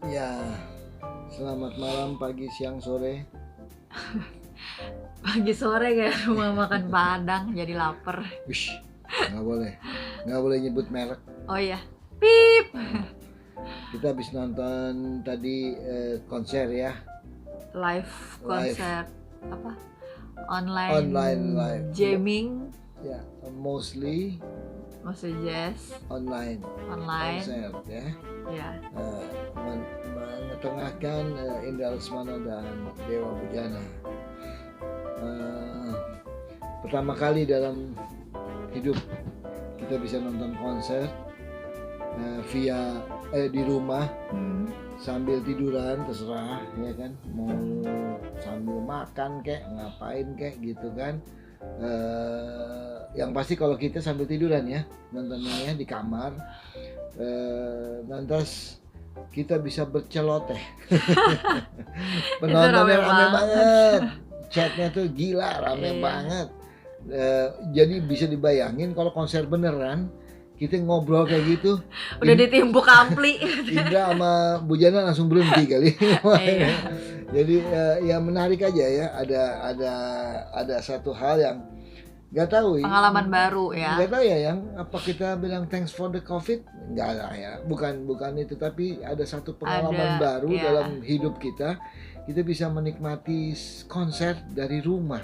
Ya, selamat malam, pagi, siang, sore. Pagi sore kayak rumah makan Padang, jadi lapar. Wish, nggak boleh nyebut merek. Oh iya, pip. Kita habis nonton tadi konser ya, Live konser apa? Online live. Jamming, Ya, mostly maksud jazz, online konser ya. ya. Mengetengahkan Indra Lesmana dan Dewa Bujana. Pertama kali dalam hidup kita bisa nonton konser via di rumah sambil tiduran, terserah ya kan, mau sambil makan kek, ngapain kek gitu kan. Yang pasti kalau kita sambil tiduran ya nontonnya ya di kamar, lantas kita bisa berceloteh. Penontonnya rame banget, chatnya tuh gila, rame banget. Jadi bisa dibayangin kalau konser beneran kita ngobrol kayak gitu udah ditimbuk ampli. Indra sama Bujana langsung berhenti kali. Jadi ya menarik aja ya, ada satu hal yang nggak tahu pengalaman baru ya. Nggak tahu ya, yang apa kita bilang thanks for the COVID, nggak lah ya, bukan itu, tapi ada satu pengalaman baru dalam hidup kita bisa menikmati konser dari rumah.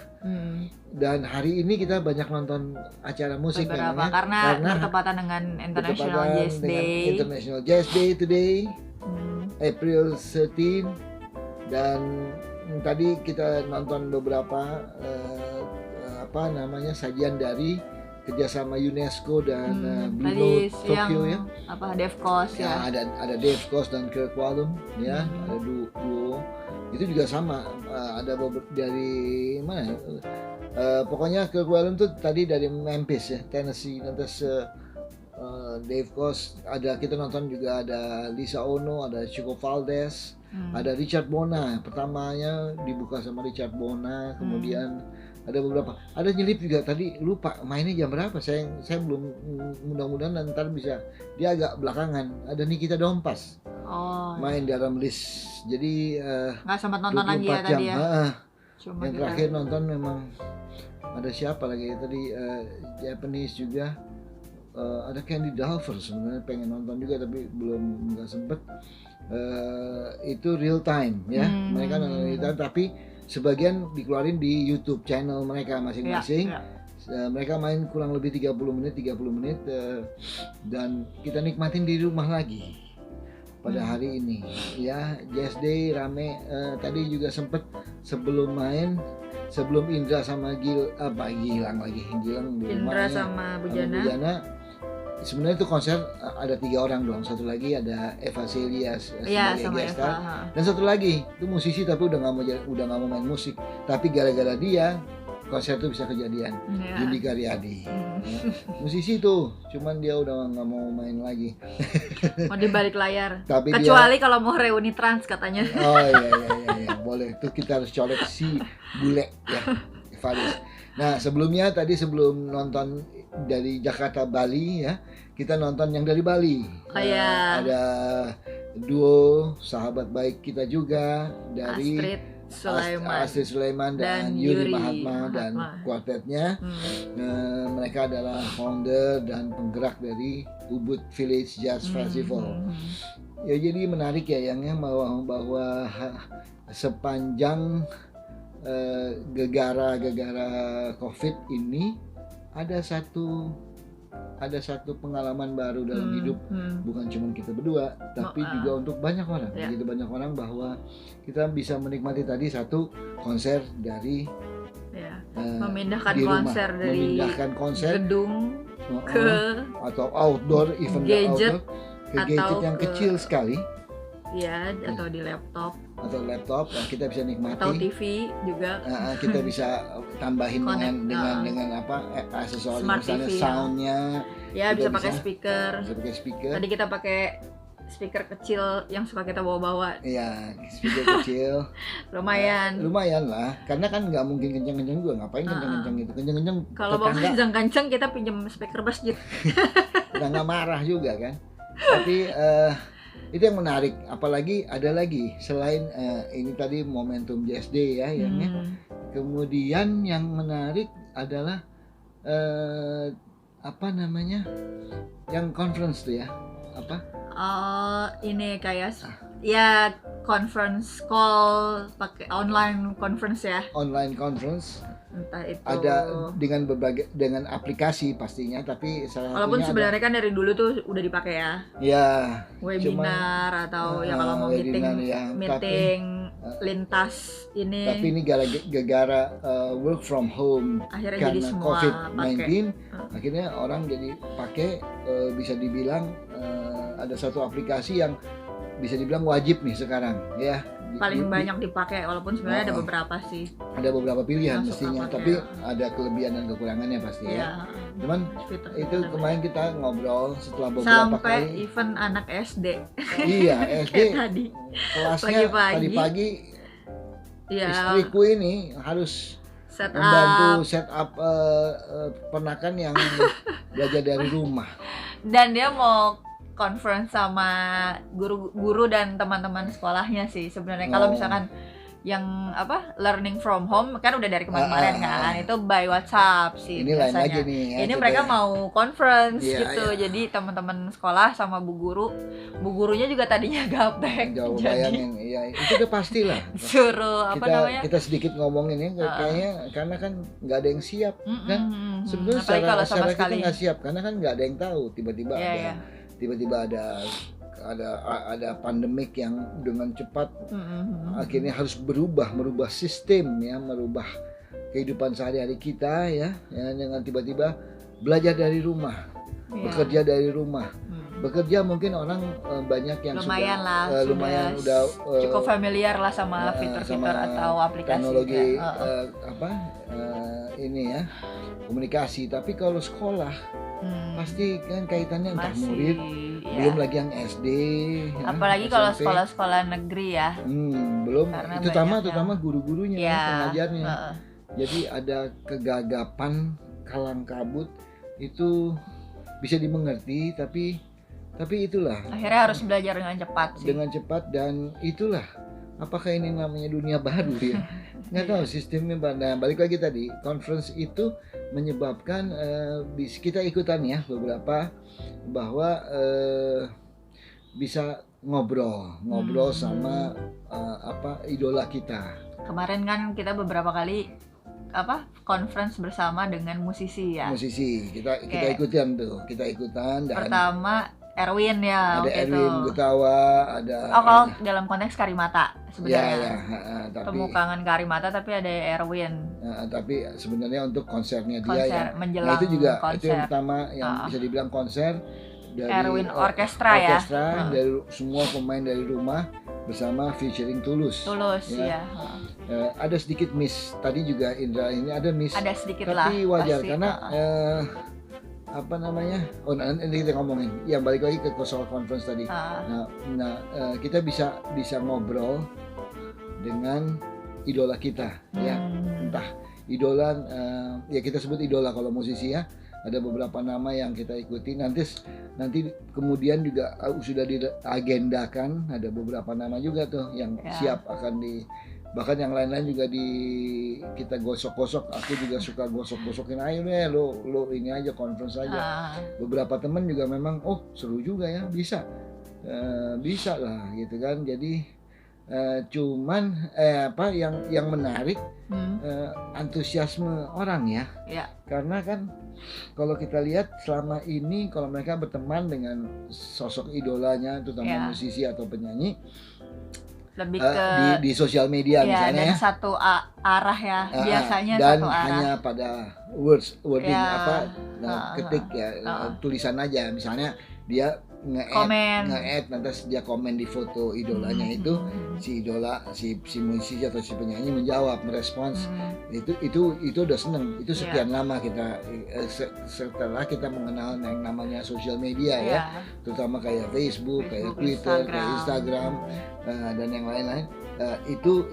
Dan hari ini kita banyak nonton acara musik beberapa, karena bertepatan dengan International Jazz Day today, April 13, dan tadi kita nonton beberapa sajian dari kerjasama UNESCO dan Blue Note Tokyo ya. Dave Koz ya. Ada Dave Koz dan Kirk Whalum ya, ada duo. Itu juga sama, ada dari mana? Pokoknya Kirk Whalum tuh tadi dari Memphis ya, Tennessee. Lantas Dave Koz, kita nonton juga ada Lisa Ono, ada Chico Valdez, ada Richard Bona. Pertamanya dibuka sama Richard Bona, kemudian ada beberapa, ada nyelip juga tadi, lupa mainnya jam berapa, saya belum, mudah-mudahan nanti bisa, dia agak belakangan. Ada Nikita Dompas main dalam list, jadi nggak sempat nonton lagi ya tadi ya. Yang terakhir nonton memang ada siapa lagi tadi, Japanese juga, ada Candy Dulfer, sebenarnya pengen nonton juga tapi nggak sempet. Itu real time ya, mereka nonton real time, tapi sebagian dikeluarin di YouTube channel mereka masing-masing. Mereka main kurang lebih 30 menit, dan kita nikmatin di rumah lagi pada hari ini ya. Jazz Day rame. Tadi juga sempet sebelum Indra sama Gilang di Indra sama Bujana. Sebenarnya itu konser ada 3 orang doang, satu lagi ada Eva Celia sebagai guest star, dan satu lagi itu musisi tapi udah nggak mau main musik, tapi gara-gara dia konser itu bisa kejadian. Yudi Karyadi, musisi tuh, cuman dia udah nggak mau main lagi. Mau di balik layar. Tapi kecuali kalau mau reuni trans katanya. Oh iya, boleh. Itu kita harus colek si bule ya, Faris. Nah sebelum nonton dari Jakarta Bali ya, kita nonton yang dari Bali. Ada duo sahabat baik kita juga dari Astrid Sulaiman dan Yuri Mahatma dan kuartetnya. Mereka adalah founder dan penggerak dari Ubud Village Jazz Festival. Ya jadi menarik ya yang bahwa sepanjang gegara COVID ini ada satu pengalaman baru dalam hidup, bukan cuma kita berdua, tapi juga untuk banyak orang. Begitu banyak orang bahwa kita bisa menikmati tadi satu konser dari memindahkan konser gedung atau outdoor event, gadget, ke gadget yang kecil sekali. Ya, atau di laptop. Nah, kita bisa nikmati. Atau TV juga. Kita bisa tambahin dengan aksesoris, misalnya soundnya. Ya, bisa pakai speaker. Tadi kita pakai speaker kecil yang suka kita bawa-bawa. Iya, speaker kecil. Lumayan lah, karena kan nggak mungkin kencang-kencang juga. Ngapain kencang-kencang gitu? Kencang-kencang. Kalau mau kencang-kencang kita pinjam speaker masjid. Udah nggak marah juga kan. Tapi Itu yang menarik. Apalagi ada lagi selain ini tadi momentum JSD ya, yang ya. Kemudian yang menarik adalah apa namanya, yang conference tuh ya, apa? Ini kayak ya conference call pakai online conference ya. Online conference. Entah itu Ada dengan aplikasi pastinya, tapi salah walaupun satunya sebenarnya kan dari dulu tuh udah dipakai ya. Ya. Webinar atau ya kalau mau meeting ya, lintas ini. Tapi ini gara-gara work from home akhirnya karena jadi semua COVID-19, pakai. akhirnya orang jadi pakai bisa dibilang ada satu aplikasi yang bisa dibilang wajib nih sekarang ya. Paling banyak dipakai, walaupun sebenarnya ada beberapa sih. Ada beberapa pilihan Masuk mestinya, tapi ada kelebihan dan kekurangannya pasti ya. Cuman itu kemarin kita ngobrol setelah beberapa sampai kali. Even anak SD. Iya, SD tadi. Kelasnya tadi pagi. Ya, istriku ini harus membantu set up penakan yang belajar dari rumah. Dan dia mau conference sama guru dan teman-teman sekolahnya sih sebenarnya. Kalau misalkan yang learning from home kan udah dari kemarin-kemarin kan, itu by WhatsApp sih ini biasanya. Lain lagi nih ya, ini mereka mau conference gitu. Iya. Jadi teman-teman sekolah sama bu gurunya juga tadinya gaptek. Jauh bayangin, iya itu udah pastilah. Suruh namanya? Kita sedikit ngomongin ya, kayaknya karena kan nggak ada yang siap kan. Sebenarnya secara kita nggak siap karena kan nggak ada yang tahu tiba-tiba ada pandemik yang dengan cepat akhirnya harus merubah sistem ya, merubah kehidupan sehari-hari kita ya dengan tiba-tiba belajar dari rumah, bekerja dari rumah. Bekerja mungkin orang banyak yang lumayan udah cukup familiar lah sama fitur-fitur atau aplikasi teknologi ini ya, komunikasi. Tapi kalau sekolah pasti kan kaitannya entah murid, belum lagi yang SD, apalagi kalau sekolah-sekolah negeri ya, belum. Terutama guru-gurunya, pengajarnya. Jadi ada kegagapan, kalang kabut itu bisa dimengerti, tapi itulah. Akhirnya harus belajar dengan cepat sih. Dengan cepat, dan itulah. Apakah ini namanya dunia baru ya? Nggak tahu sistemnya. Nah, balik lagi tadi, conference itu menyebabkan kita ikutan ya beberapa, bahwa bisa ngobrol sama idola kita. Kemarin kan kita beberapa kali conference bersama dengan musisi ya. Musisi kita ikutan dan pertama Erwin ya. Ada Erwin Gutawa, ada. Kalau dalam konteks Karimata sebenarnya. Ya, Pemukangan Karimata, tapi ada Erwin. Tapi sebenarnya untuk konsernya dia menjelang itu juga konser. Itu yang pertama yang bisa dibilang konser dari Erwin Orkestra ya. Dari semua pemain dari rumah bersama featuring Tulus ya. Ada sedikit miss tadi juga, Indra, ini ada miss. Ada sedikit tapi lah. Wajar pasti. Karena nanti kita ngomongin yang balik lagi ke soal conference tadi. Kita bisa ngobrol dengan idola kita ya, entah idola ya kita sebut idola kalau musisi ya. Ada beberapa nama yang kita ikuti, nanti kemudian juga sudah diagendakan ada beberapa nama juga tuh yang siap akan bahkan yang lain-lain juga kita gosok-gosok. Aku juga suka gosok-gosokin, ayo deh lo ini aja conference aja. Beberapa teman juga memang seru juga ya, bisa lah gitu kan. Jadi cuman yang menarik antusiasme orang ya. Karena kan kalau kita lihat selama ini kalau mereka berteman dengan sosok idolanya, terutama musisi atau penyanyi, lebih ke di sosial media misalnya dan satu arah ya, biasanya dan satu arah. Hanya pada wording ketik tulisan aja, misalnya dia nge-add nanti dia komen di foto idolanya itu, si idola si musisi atau si penyanyi menjawab, merespons. Itu udah seneng. Itu sekian lama kita setelah kita mengenal yang namanya sosial media ya, terutama kayak Facebook, kayak Twitter, kayak Instagram dan yang lain-lain. Itu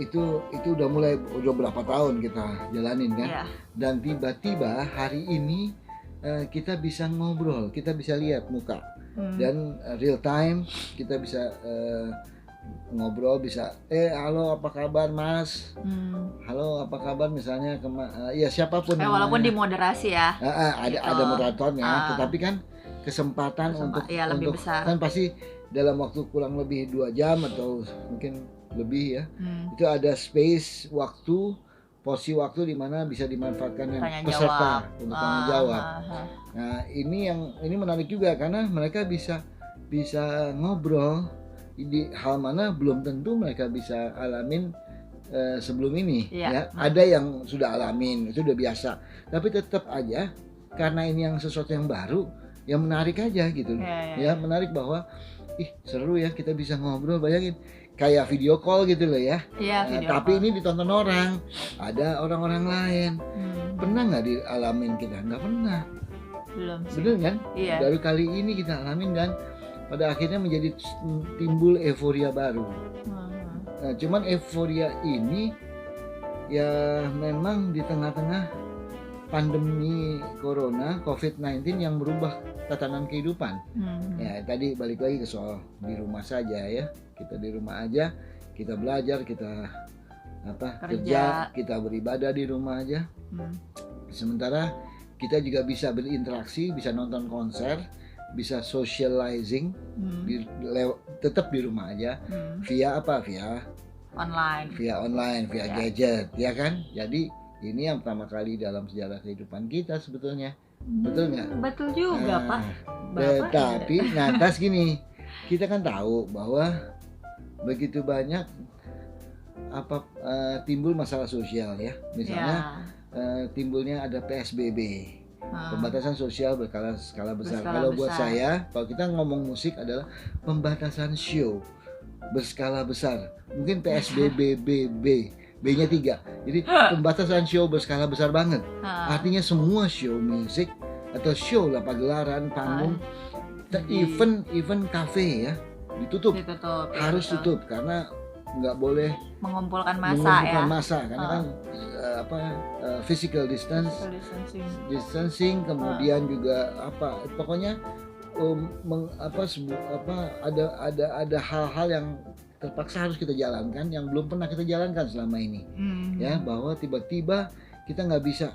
udah berapa tahun kita jalanin kan. Dan tiba-tiba hari ini kita bisa ngobrol, kita bisa lihat muka. dan real time kita bisa ngobrol, bisa halo apa kabar Mas, halo apa kabar misalnya ya siapapun walaupun dimoderasi ya, ada moderatornya, tetapi kan kesempatan untuk lebih besar. Kan pasti dalam waktu kurang lebih 2 jam atau mungkin lebih ya, itu ada space waktu, porsi waktu di mana bisa dimanfaatkan yang peserta untuk tanya jawab. Nah ini menarik juga karena mereka bisa ngobrol di hal mana belum tentu mereka bisa alamin sebelum ini ya. Ada yang sudah alamin, itu udah biasa, tapi tetap aja karena ini yang sesuatu yang baru, yang menarik aja gitu ya, menarik bahwa seru ya kita bisa ngobrol, bayangin kayak video call gitu loh ya, tapi ini ditonton orang, ada orang-orang lain. Pernah nggak dialamin kita? Nggak pernah. Belum sih. Bener kan? Baru kali ini kita alamin dan pada akhirnya menjadi timbul euforia baru. Nah, cuman euforia ini ya memang di tengah-tengah pandemi corona COVID-19 yang merubah tatanan kehidupan. Ya tadi balik lagi ke soal di rumah saja ya. Kita di rumah aja, kita belajar, kita kerja, kita beribadah di rumah aja. Sementara kita juga bisa berinteraksi, bisa nonton konser, bisa socializing tetap di rumah aja, via online, via gadget ya kan. Jadi ini yang pertama kali dalam sejarah kehidupan kita sebetulnya. Betul nggak? Betul juga Pak. Tapi tas gini, kita kan tahu bahwa begitu banyak timbul masalah sosial ya, misalnya timbulnya ada PSBB, pembatasan sosial berskala besar. Kalau buat saya, kalau kita ngomong musik adalah pembatasan show berskala besar. Mungkin PSBB B-nya 3. Jadi pembatasan show berskala besar banget. Artinya semua show musik atau show lah, pagelaran, panggung, event cafe ya ditutup. Harus tutup karena nggak boleh mengumpulkan massa karena kan physical distancing, kemudian juga pokoknya ada hal-hal yang terpaksa harus kita jalankan yang belum pernah kita jalankan selama ini. Ya, bahwa tiba-tiba kita nggak bisa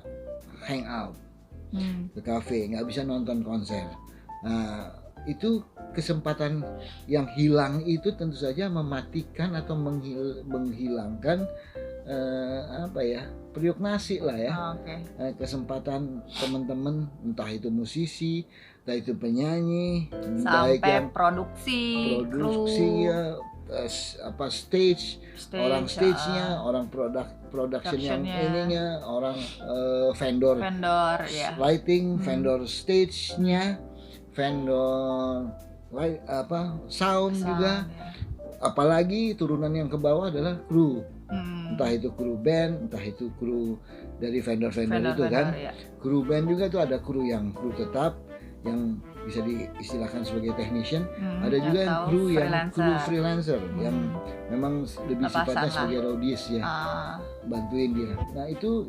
hang out ke cafe, nggak bisa nonton konser. Nah, itu kesempatan yang hilang itu tentu saja mematikan atau menghilangkan periuk nasi lah ya. Kesempatan teman-teman, entah itu musisi, entah itu penyanyi, sampai produksi ya, stage orang stage-nya, orang production yang ininya, orang vendor ya. Lighting, vendor stage-nya, vendor sound juga ya. Apalagi turunan yang ke bawah adalah kru, entah itu kru band, entah itu kru dari vendor-vendor itu kan ya. Kru band juga tuh ada kru tetap yang bisa diistilahkan sebagai technician, ada juga yang kru freelancer yang memang lebih sifatnya sebagai roadies ya, bantuin dia. Nah itu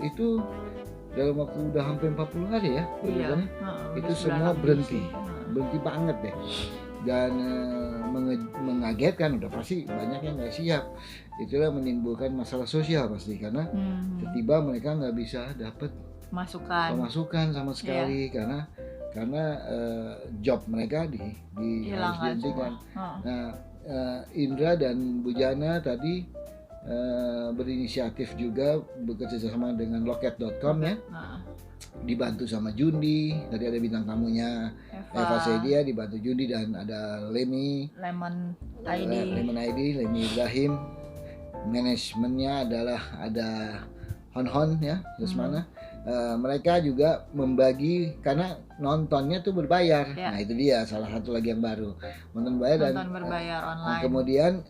dalam waktu udah hampir 40 hari ya, itu semua berhenti banget deh. Dan mengagetkan, udah pasti banyak yang nggak siap. Itulah menimbulkan masalah sosial pasti, karena tiba-tiba mereka nggak bisa dapat pemasukan sama sekali, karena job mereka harus dihentikan. Nah, Indra dan Bu Jana tadi berinisiatif juga bekerja sama dengan loket.com ya. Dibantu sama Jundi, tadi ada bintang tamunya Eva Sedia, dibantu Jundi, dan ada Lemon Ibrahim. Manajemennya adalah ada Hon ya, Lesmana. Mereka juga membagi, karena nontonnya tuh berbayar. Nah itu dia salah satu lagi yang baru, nonton berbayar online. Kemudian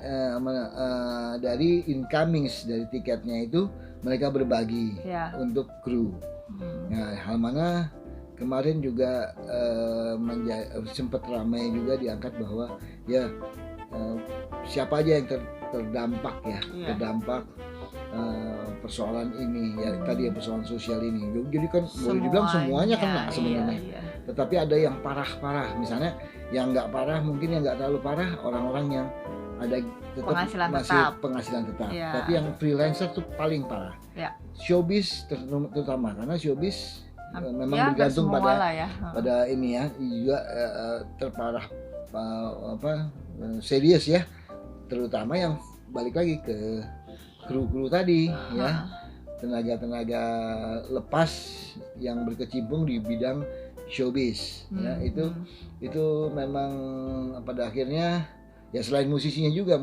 dari incomings dari tiketnya itu mereka berbagi untuk kru. Nah, hal mana kemarin juga sempat ramai juga diangkat bahwa siapa aja yang terdampak terdampak persoalan ini ya, tadi ya persoalan sosial ini. Jadi kan boleh dibilang semuanya kena sebenarnya. tetapi ada yang parah-parah. Misalnya yang nggak parah, mungkin yang nggak terlalu parah, orang-orang yang ada tetap Penghasilan masih tetap. penghasilan tetap. Iya. Tapi yang freelancer tuh paling parah. Ya. Showbiz terutama, karena showbiz memang Ya, nggak bergantung semua pada lah ya. pada ini ya, juga terparah serius ya, terutama yang balik lagi ke kru-kru tadi ya, tenaga-tenaga lepas yang berkecimpung di bidang showbiz ya, itu memang pada akhirnya ya selain musisi juga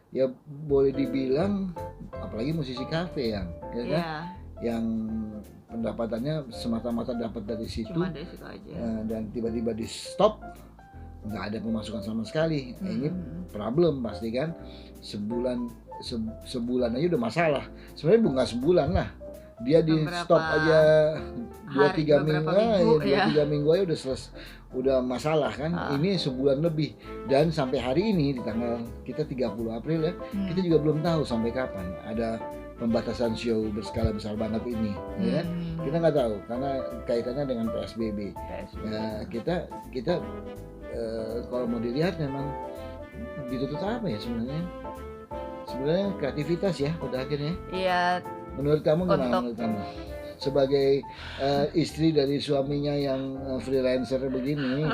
ya boleh dibilang, apalagi musisi kafe ya kan, yang pendapatannya semata-mata dapat dari situ, cuma dari situ aja. Dan tiba-tiba di stop, nggak ada pemasukan sama sekali. Ini problem pasti kan, sebulan aja udah masalah. Sebenarnya nggak sebulan lah, dia di stop aja 2-3 minggu, 2-3 minggu aja udah masalah kan. Ini sebulan lebih, dan sampai hari ini di tanggal kita 30 April ya, kita juga belum tahu sampai kapan ada pembatasan show berskala besar banget ini, ya kan? Kita nggak tahu karena kaitannya dengan PSBB. Ya, kita kalau mau dilihat memang ditutup apa ya sebenarnya? Sebenarnya kreativitas ya pada akhirnya. Iya. Menurut kamu gimana? Menurut kamu sebagai istri dari suaminya yang freelancer begini,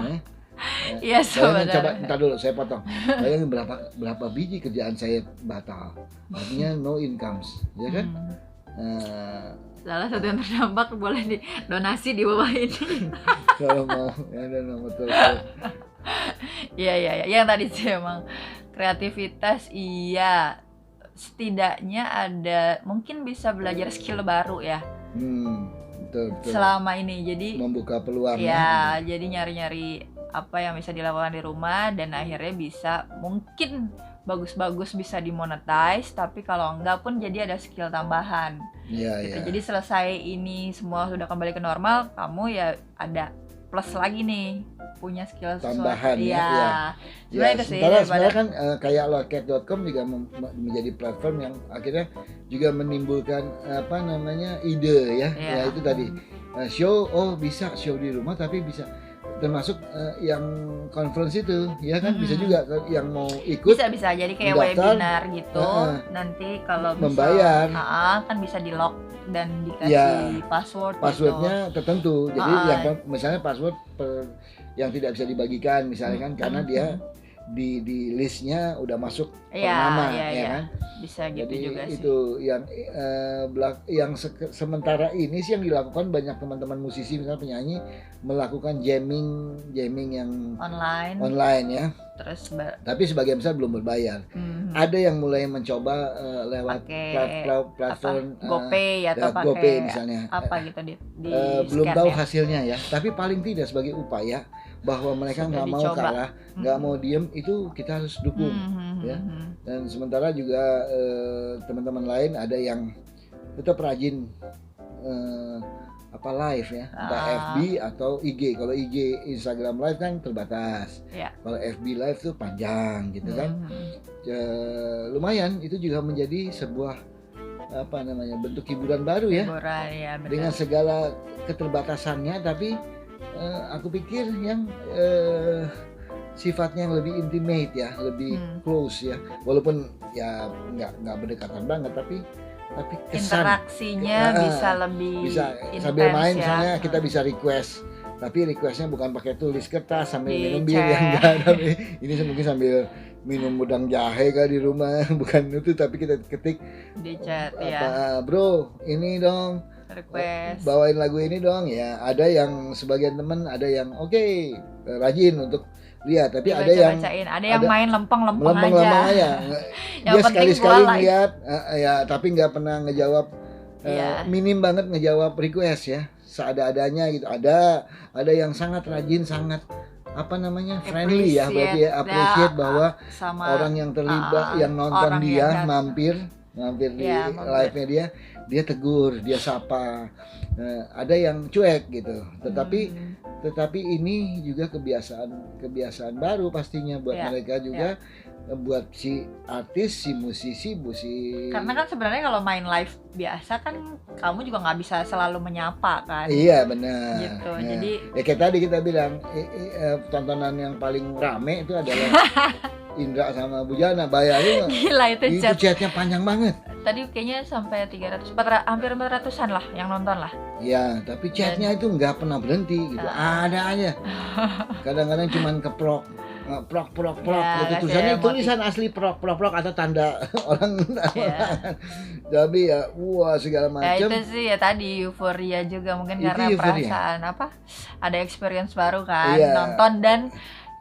Iya, sebenarnya. Coba entar dulu saya potong. Bayangin berapa biji kerjaan saya batal. Artinya no incomes, ya kan? Salah satu yang terdampak boleh donasi di bawah ini. Kalau mau ada nomor telepon. Iya, yang tadi sih emang kreativitas, iya. Setidaknya ada, mungkin bisa belajar skill baru ya. Betul. Selama ini, jadi membuka peluang ya. Jadi nyari-nyari apa yang bisa dilakukan di rumah, dan akhirnya bisa mungkin bagus-bagus bisa dimonetize, tapi kalau enggak pun jadi ada skill tambahan. Gitu. Jadi selesai ini semua sudah kembali ke normal, kamu ya ada plus lagi nih, punya skill tambahan ya. Sebenarnya itu sih. Sebenarnya kan kayak loket.com juga menjadi platform yang akhirnya juga menimbulkan ide ya. Ya itu tadi show, bisa show di rumah tapi bisa termasuk yang conference itu ya kan, bisa juga yang mau ikut bisa jadi kayak webinar gitu, nanti kalau membayar kan bisa di lock dan dikasih passwordnya gitu. Tertentu, jadi yang misalnya password yang tidak bisa dibagikan misalnya kan, karena dia di listnya udah masuk per nama ya kan, bisa gitu. Jadi juga sih itu yang sementara ini sih yang dilakukan banyak teman-teman musisi, misalnya penyanyi melakukan jamming yang online ya. Terus tapi sebagian besar belum berbayar. Ada yang mulai mencoba lewat platform GoPay atau GoPay misalnya. Apa gitu di belum tahu hasilnya ya, tapi paling tidak sebagai upaya bahwa mereka nggak mau kalah, nggak mau diem, itu kita harus dukung ya. Dan sementara juga teman-teman lain ada yang tetap rajin live ya, entah FB atau IG. Kalau IG Instagram live kan terbatas, kalau FB live tuh panjang gitu kan. Lumayan, itu juga menjadi sebuah bentuk hiburan baru ya, dengan segala keterbatasannya, tapi aku pikir yang sifatnya yang lebih intimate ya, lebih close ya, walaupun ya nggak berdekatan banget, tapi kesan interaksinya bisa lebih sambil main ya. Misalnya kita bisa request, tapi requestnya bukan pakai tulis kertas sambil minum bir yang enggak, tapi ini mungkin sambil minum udang jahe di rumah, bukan itu, tapi kita ketik di chat bro ini dong request, bawain lagu ini dong ya. Ada yang sebagian teman ada yang rajin untuk lihat, tapi ada yang main lempeng-lempeng aja. Dia sekali-sekali lihat tapi nggak pernah ngejawab, minim banget ngejawab request ya, seada-adanya gitu. Ada yang sangat rajin, sangat friendly ya, berarti appreciate bahwa orang yang terlibat, yang nonton dia mampir di live-nya dia tegur, dia sapa. Ada yang cuek gitu, tetapi ini juga kebiasaan baru pastinya buat mereka juga, buat si artis, si musisi, Karena kan sebenarnya kalau main live biasa kan kamu juga nggak bisa selalu menyapa kan. Iya benar. Gitu. Nah, Jadi ya kayak tadi kita bilang tontonan yang paling rame itu adalah Indra sama Bu Jana. Bayangin gila itu chat. chatnya panjang banget. Tadi kayaknya sampai 300, hampir 400-an lah yang nonton lah. Ya, tapi chatnya itu nggak pernah berhenti gitu. Ada aja. Kadang-kadang cuman keprok, prok Ya, gitu. kasih Tulisannya emoji. tulisan asli prok atau tanda orang. Ya. Tapi ya, wah segala Ya macam. itu sih ya tadi euforia juga mungkin Itu karena euforia. perasaan apa? Ada experience baru kan, Iya. nonton dan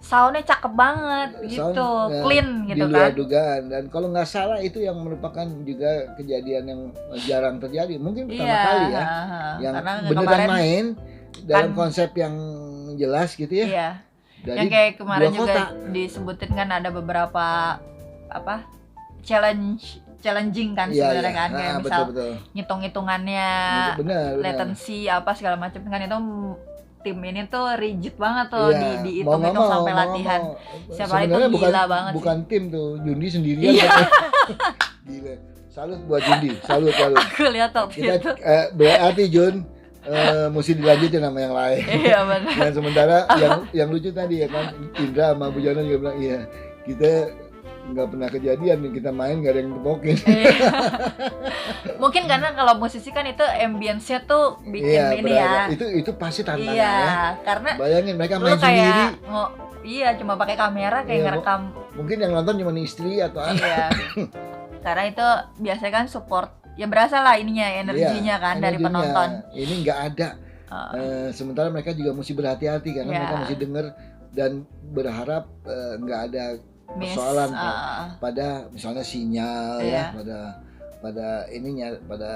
soundnya cakep banget gitu, Sound, clean di gitu luar kan. dugaan. Dan kalau nggak salah itu yang merupakan juga kejadian yang jarang terjadi. Mungkin pertama Iya, kali ya, yang karena beneran kemarin main dalam kan- konsep yang jelas gitu ya. iya. Dari Yang kayak kemarin dua juga kota. disebutin kan ada beberapa apa challenging kan Iya, sebenarnya iya. kan kayak misal betul. ngitung-hitungannya Benar. latency apa segala macam kan itu tim ini tuh rigid banget tuh Iya, dihitung-hitung sampai latihan. Siapa itu Sebenarnya gila banget sih. bukan tim tuh, Jundi sendirian. Iya. Gila. Salut buat Jundi, salut. Aku lihat waktu Kita itu. berarti Jun mesti dilanjutin sama yang lain. Iya benar. Dan sementara yang lucu tadi ya kan, Indra sama Bu Jana juga bilang iya, kita nggak pernah kejadian nih kita main nggak ada yang tepokin. Iya. Mungkin karena kalau musisi kan itu ambience-nya tuh bikin ini ya. Itu pasti tantangan Iya, ya. karena Bayangin mereka lu main sendiri. kayak iya cuma pakai kamera kayak Iya, ngerekam. Mungkin yang nonton cuma istri atau anak. Iya. Karena itu biasanya kan support ya berasa lah ininya energinya Iya, kan dari energinya. penonton. Ini nggak ada. Sementara mereka juga mesti berhati-hati karena Iya. mereka mesti denger dan berharap nggak ada Miss, persoalan pada misalnya sinyal Iya. ya, pada ininya, pada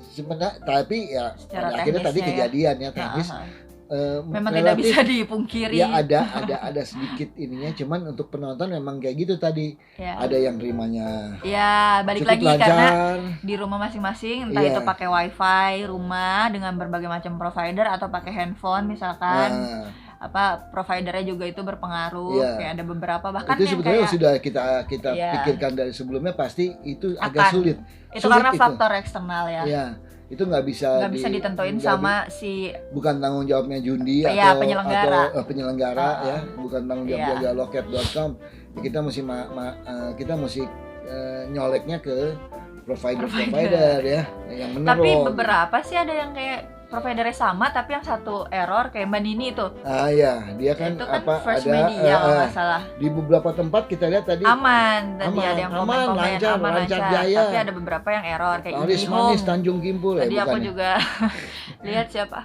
sebenarnya, tapi ya Secara pada akhirnya tadi teknisnya ya. kejadian ya teknis. Memang tidak relatif, bisa dipungkiri. ya ada sedikit ininya, cuman untuk penonton memang kayak gitu tadi. Ya. Ada yang terimanya Ya, balik cukup lagi lancar. karena di rumah masing-masing entah Iya. itu pakai wifi rumah dengan berbagai macam provider atau pakai handphone misalkan Nah, apa providernya juga itu berpengaruh. Iya. Kayak ada beberapa bahkan itu yang sebetulnya kayak sudah kita Iya. pikirkan dari sebelumnya, pasti itu Akan. agak sulit. itu sulit karena itu. faktor eksternal ya. Ya, itu nggak bisa Nggak bisa ditentuin nggak sama si bukan tanggung jawabnya Jundi Iya, atau penyelenggara. penyelenggara ya, bukan tanggung jawab Iya. jaga loket.com. Kita mesti kita mesti nyoleknya ke provider ya yang benar. tapi beberapa sih ada yang kayak providernya sama tapi yang satu error kayak Mbak Nini itu. Ya, dia kan Itu kan apa First ada Media kalau nggak salah. di beberapa tempat kita lihat tadi Aman, tadi Aman, ada yang aman, komen-komen lancar jaya. tapi ada beberapa yang error kayak Manis IndiHome. Tanjung Kimpul Tadi aku bukan ya? juga lihat siapa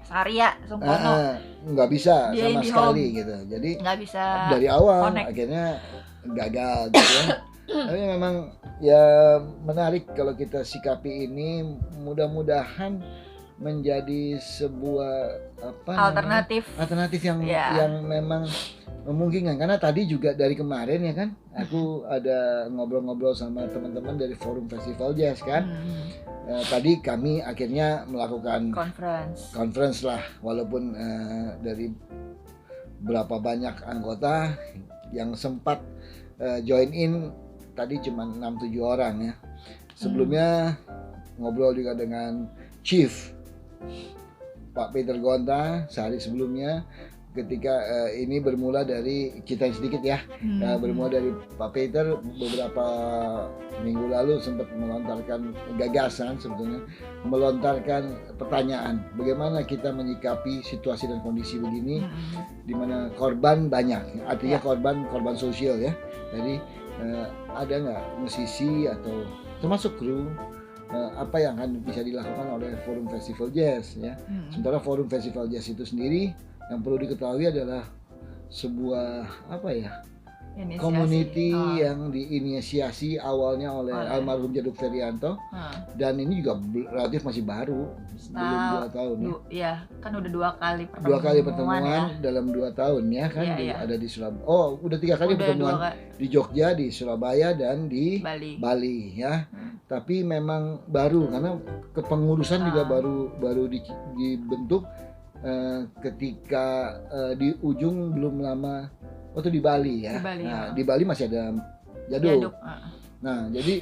Saria Sungkono nggak bisa Dia sama IndiHome. sekali gitu. Jadi nggak bisa dari awal connect. akhirnya gagal gitu ya. Tapi memang ya menarik kalau kita sikapi ini, mudah-mudahan menjadi sebuah alternatif yang Ya. yang memang memungkinkan. Karena tadi juga dari kemarin ya kan, aku ada ngobrol-ngobrol sama teman-teman dari Forum Festival Jazz kan. Tadi kami akhirnya melakukan conference lah, walaupun dari berapa banyak anggota yang sempat join in tadi cuma 6-7 orang ya. Sebelumnya ngobrol juga dengan Chief Pak Peter Gonta sehari sebelumnya, ketika ini bermula dari kita yang sedikit ya, bermula dari Pak Peter beberapa minggu lalu sempat melontarkan gagasan, sebetulnya melontarkan pertanyaan bagaimana kita menyikapi situasi dan kondisi begini, di mana korban banyak, artinya korban sosial ya. Jadi ada nggak musisi atau termasuk kru, apa yang akan bisa dilakukan oleh Forum Festival Jazz ya. Sementara Forum Festival Jazz itu sendiri yang perlu diketahui adalah sebuah apa ya, community yang diinisiasi awalnya oleh almarhum Jaduk Ferianto, dan ini juga relatif masih baru, belum 2 tahun ya. Iya, kan udah 2 kali pertemuan. 2 kali pertemuan ya. Dalam 2 tahun ya kan, ada di Surabaya. Oh, udah 3 kali pertemuan di Jogja, di Surabaya dan di Bali ya. Tapi memang baru karena kepengurusan juga baru dibentuk ketika di ujung belum lama. waktu di Bali ya. Di Bali, Nah, ya. di Bali masih ada Jaduk. Jaduk. Nah, jadi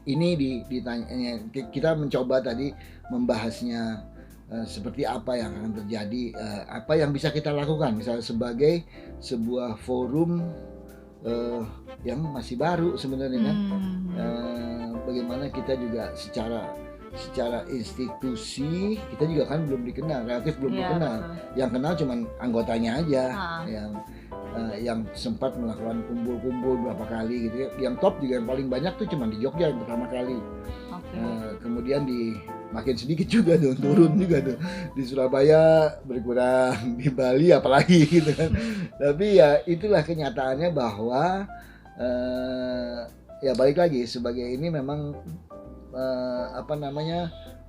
ini ditanya, kita mencoba tadi membahasnya seperti apa yang akan terjadi, apa yang bisa kita lakukan misalnya sebagai sebuah forum yang masih baru sebenarnya kan. Bagaimana kita juga secara institusi kita juga kan belum dikenal, relatif belum dikenal. Betul. Yang kenal cuman anggotanya aja yang sempat melakukan kumpul-kumpul berapa kali gitu ya. Yang top juga yang paling banyak tuh cuman di Jogja yang pertama kali. Kemudian makin sedikit juga tuh, turun juga tuh di Surabaya, berkurang di Bali apalagi gitu kan. Tapi ya itulah kenyataannya bahwa ya balik lagi sebagai ini memang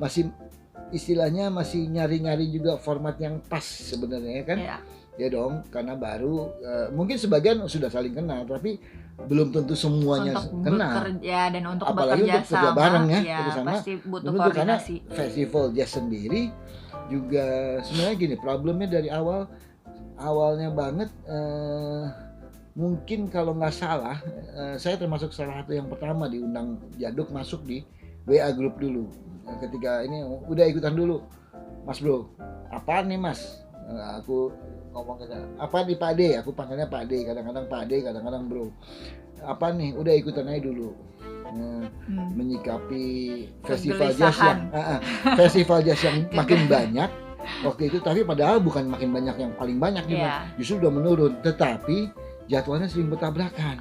masih istilahnya masih nyari-nyari juga format yang pas sebenarnya kan. Ya dong, karena baru mungkin sebagian sudah saling kenal tapi belum tentu semuanya kenal. Dan untuk apalagi bekerja untuk kerja bareng ya, sama pasti butuh koordinasi. Karena festival jazz sendiri juga sebenarnya gini, problemnya dari awalnya banget, mungkin kalau nggak salah saya termasuk salah satu yang pertama diundang Jaduk masuk di WA Group dulu. Ketika ini udah ikutan dulu, Mas Bro, apaan nih Mas? Aku ngomong ke apa nih Pak D, aku panggilnya Pak D, kadang-kadang Pak D, kadang-kadang Bro. Apa nih, udah ikutan aja dulu. Menyikapi festival jazz yang makin banyak waktu itu, tapi padahal bukan makin banyak yang paling banyak justru udah menurun, tetapi jadwalnya sering bertabrakan.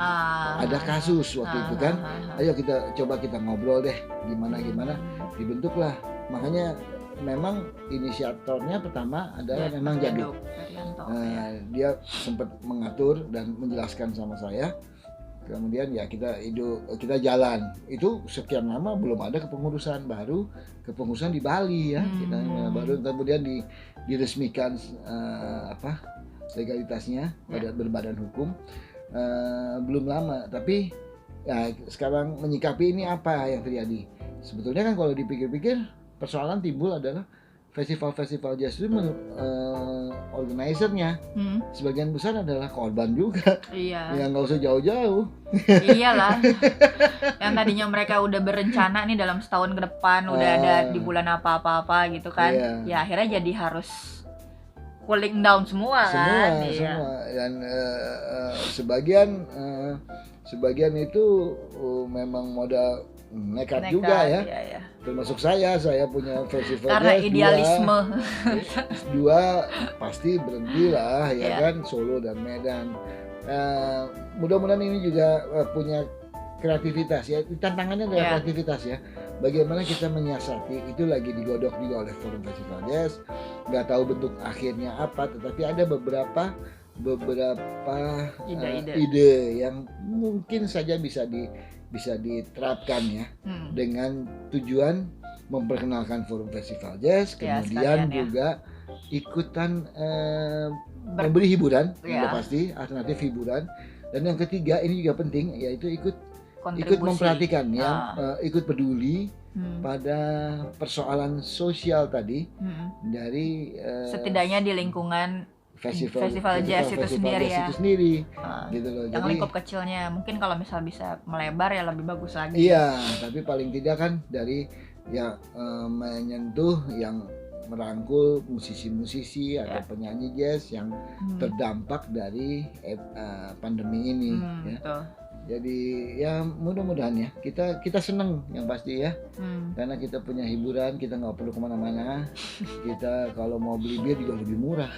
Ada kasus waktu itu kan. Ayo kita ngobrol deh gimana dibentuklah. Makanya memang inisiatornya pertama adalah memang Jaduk. Dia sempat mengatur dan menjelaskan sama saya. Kemudian ya kita jalan. Itu sekian lama belum ada kepengurusan, baru kepengurusan di Bali ya. Kita baru kemudian diresmikan legalitasnya pada berbadan hukum. Belum lama, tapi ya sekarang menyikapi ini apa yang terjadi. Sebetulnya kan kalau dipikir-pikir persoalan timbul adalah festival jazz itu organizernya sebagian besar adalah korban juga. Ya nggak usah jauh-jauh. Iyalah. Yang tadinya mereka udah berencana nih dalam setahun ke depan udah ada di bulan apa gitu kan. Ya akhirnya jadi harus cooling down semua kan. Dan sebagian itu memang modal nekat juga ya. Termasuk saya punya festival karena jazz idealisme dua pasti berhenti lah ya kan, Solo dan Medan. Mudah-mudahan ini juga punya kreativitas ya, tantangannya adalah kreativitas ya. Bagaimana kita menyiasati itu lagi digodok juga oleh Forum Festival Jazz. Nggak tahu bentuk akhirnya apa, tetapi ada beberapa ide yang mungkin saja bisa diterapkan ya, dengan tujuan memperkenalkan Forum Festival Jazz, kemudian juga ikutan memberi hiburan, sudah pasti alternatif hiburan, dan yang ketiga ini juga penting yaitu ikut memperhatikan ikut peduli pada persoalan sosial tadi dari setidaknya di lingkungan festival jazz itu sendiri ya. Gitu loh. Yang lingkup kecilnya mungkin kalau misal bisa melebar ya lebih bagus lagi. Iya, tapi paling tidak kan dari menyentuh yang merangkul musisi-musisi atau penyanyi jazz yang terdampak dari pandemi ini ya. Betul. Jadi ya mudah-mudahan ya kita seneng yang pasti ya, karena kita punya hiburan, kita nggak perlu kemana-mana. Kita kalau mau beli bir juga lebih murah.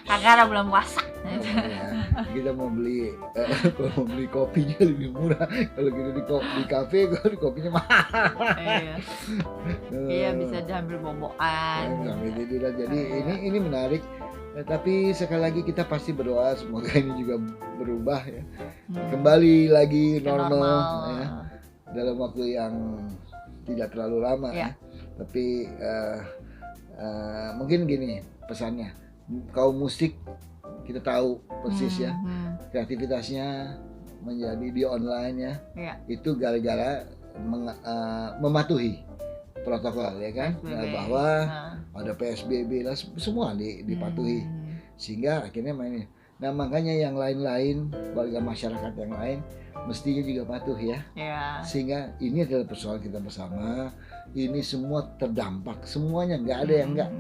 Karena belum puasa. Kita mau beli kalau mau beli kopinya lebih murah. Kalau gitu di kafe kalau kopinya mahal. Iya bisa diambil bobokan. Jadi ini menarik. Tapi sekali lagi kita pasti berdoa semoga ini juga berubah ya, kembali lagi normal. Ya, dalam waktu yang tidak terlalu lama ya. Tapi mungkin gini pesannya, kaum musik kita tahu persis ya kreativitasnya menjadi di online ya. Itu gara-gara mematuhi protokol ya kan, bahwa ada PSBB lah semua dipatuhi sehingga akhirnya main. Nah makanya yang lain-lain, warga masyarakat yang lain mestinya juga patuh ya. Ya. Sehingga ini adalah persoalan kita bersama. Ini semua terdampak, semuanya, nggak ada yang nggak,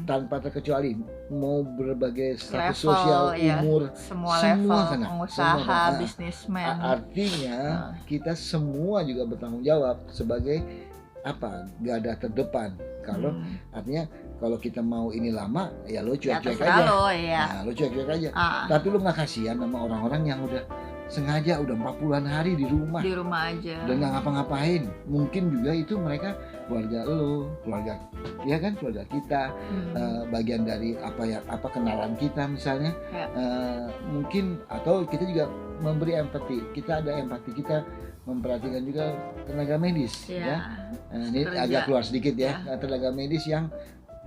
tanpa terkecuali, mau berbagai status Level, sosial, ya. umur, Semua semua level, kena, pengusaha, semua kena. bisnismen. Artinya kita semua juga bertanggung jawab sebagai apa, garda terdepan. Kalau artinya kalau kita mau ini lama, ya lo cuek-cuek aja. Nah, lo cuek-cuek aja. Tapi lo nggak kasihan sama orang-orang yang udah sengaja udah 40-an hari di rumah aja dan nggak ngapa-ngapain. Mungkin juga itu mereka keluarga lo, keluarga ya kan, keluarga kita, bagian dari apa kenalan kita misalnya, mungkin, atau kita juga memberi empati. Kita ada empati, kita memperhatikan juga tenaga medis ya. Ini agak keluar sedikit ya, tenaga medis yang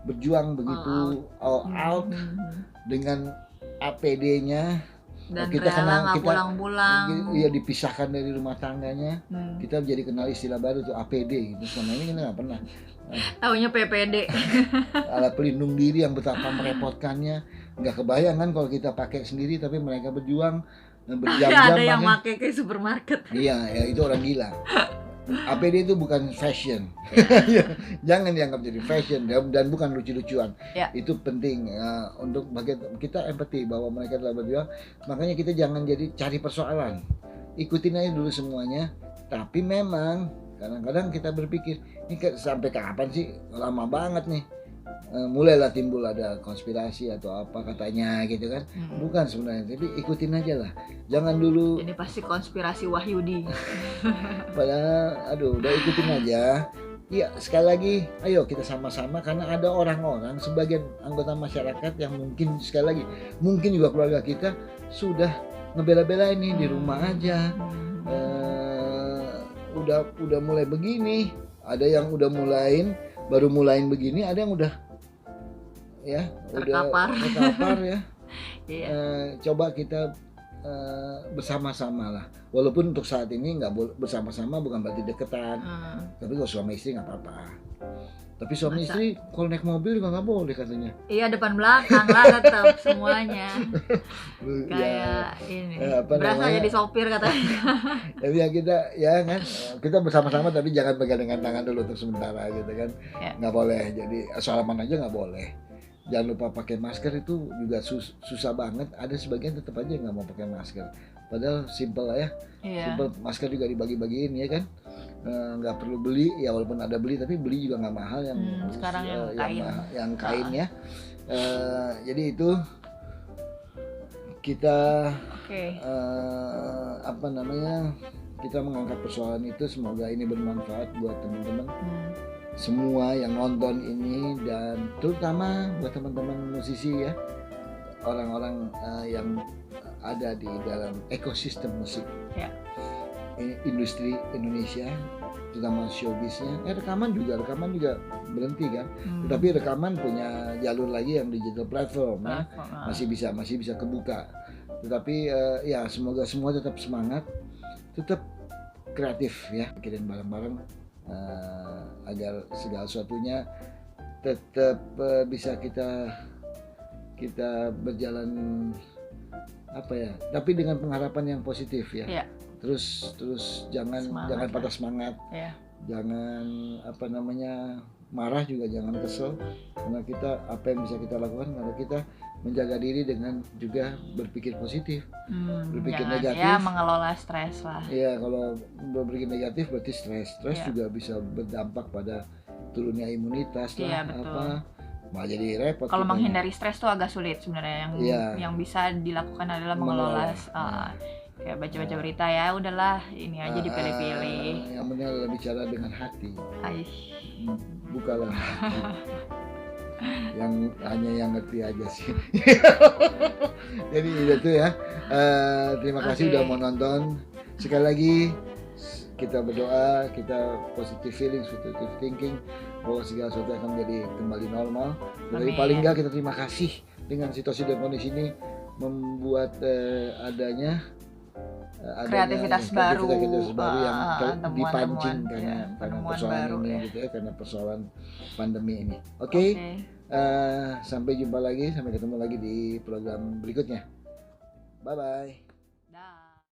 berjuang begitu all out dengan APD-nya. Dan kita nggak pulang-pulang, ya dipisahkan dari rumah tangganya. Kita jadi kenal istilah baru tuh APD gitu. Selama ini kita nggak pernah. Taunya PPD. Alat pelindung diri yang betapa merepotkannya. Nggak kebayang kan kalau kita pakai sendiri, tapi mereka berjuang berjam-jam. Ada yang pakai kayak supermarket. Iya, ya itu orang gila. APD itu bukan fashion, jangan dianggap jadi fashion, dan bukan lucu-lucuan. Itu penting untuk bagian kita empati bahwa mereka telah berjuang. Makanya kita jangan jadi cari persoalan, ikutin aja dulu semuanya. Tapi memang kadang-kadang kita berpikir ini sampai kapan sih, lama banget nih. Mulailah timbul ada konspirasi atau apa katanya gitu kan. Bukan sebenarnya, tapi ikutin aja lah, jangan dulu ini pasti konspirasi Wahyudi. Padahal udah ikutin aja. Iya, sekali lagi ayo kita sama-sama, karena ada orang-orang, sebagian anggota masyarakat yang mungkin, sekali lagi, mungkin juga keluarga kita sudah ngebela-belain nih di rumah aja. Udah mulai begini, ada yang udah baru mulain begini, ada yang udah terkapar ya. Coba kita bersama-sama lah, walaupun untuk saat ini nggak bersama-sama bukan berarti deketan, tapi kalau suami istri nggak apa-apa. Tapi suami istri kalau naik mobil juga nggak boleh katanya. Iya, depan belakang lah tetap semuanya. Kayak ini berasa jadi sopir katanya. Tapi ya kita bersama-sama, tapi jangan pegangan tangan dulu untuk sementara gitu kan. Nggak boleh, jadi salaman aja nggak boleh. Jangan lupa pakai masker, itu juga susah banget. Ada sebagian tetap aja nggak mau pakai masker. Padahal simple lah ya. Simple, masker juga dibagi-bagiin ya kan. Nggak perlu beli ya, walaupun ada beli, tapi beli juga nggak mahal yang sekarang yang kain ya. Jadi itu kita kita mengangkat persoalan itu. Semoga ini bermanfaat buat teman-teman semua yang nonton ini, dan terutama buat teman-teman musisi ya, orang-orang yang ada di dalam ekosistem musik industri Indonesia, terutama showbiznya. Rekaman juga berhenti kan, tetapi rekaman punya jalur lagi yang digital platform ya, masih bisa kebuka. Tetapi ya semoga semua tetap semangat, tetap kreatif ya, bikin bareng-bareng agar segala sesuatunya tetap bisa kita berjalan tapi dengan pengharapan yang positif ya. Terus jangan patah semangat, jangan marah juga, jangan kesel, karena kita apa yang bisa kita lakukan kalau kita menjaga diri dengan juga berpikir positif, berpikir negatif. Ya, mengelola stres lah. Iya, kalau berpikir negatif berarti stres juga bisa berdampak pada turunnya imunitas lah, malah jadi repot. Kalau menghindari stres tuh agak sulit sebenarnya. Yang bisa dilakukan adalah mengelola. Kayak baca-baca berita, ya udahlah ini aja dipilih-pilih. Yang penting adalah bicara dengan hati. Bukalah hati. Yang hanya yang ngerti aja sih. Jadi itu ya. Terima kasih udah mau nonton. Sekali lagi kita berdoa, kita positive feeling, positive thinking bahwa segala sesuatu akan menjadi kembali normal. Jadi paling enggak kita terima kasih dengan situasi dan kondisi ini membuat adanya kreativitas baru, yang temuan-temuan, dipancing ya, karena penemuan persoalan baru, ini ya. gitu ya, karena persoalan pandemi ini. Oke. Sampai jumpa lagi, sampai ketemu lagi di program berikutnya. Bye bye.